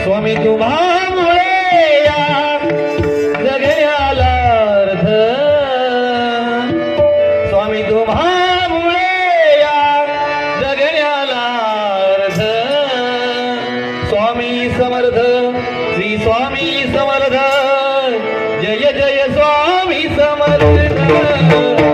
स्वामी तुम्हामुळे या जगण्याला अर्थ, स्वामी तुम्हामुळे या जगण्याला अर्थ. स्वामी समर्थ, श्री स्वामी समर्थ, जय जय स्वामी समर्थ.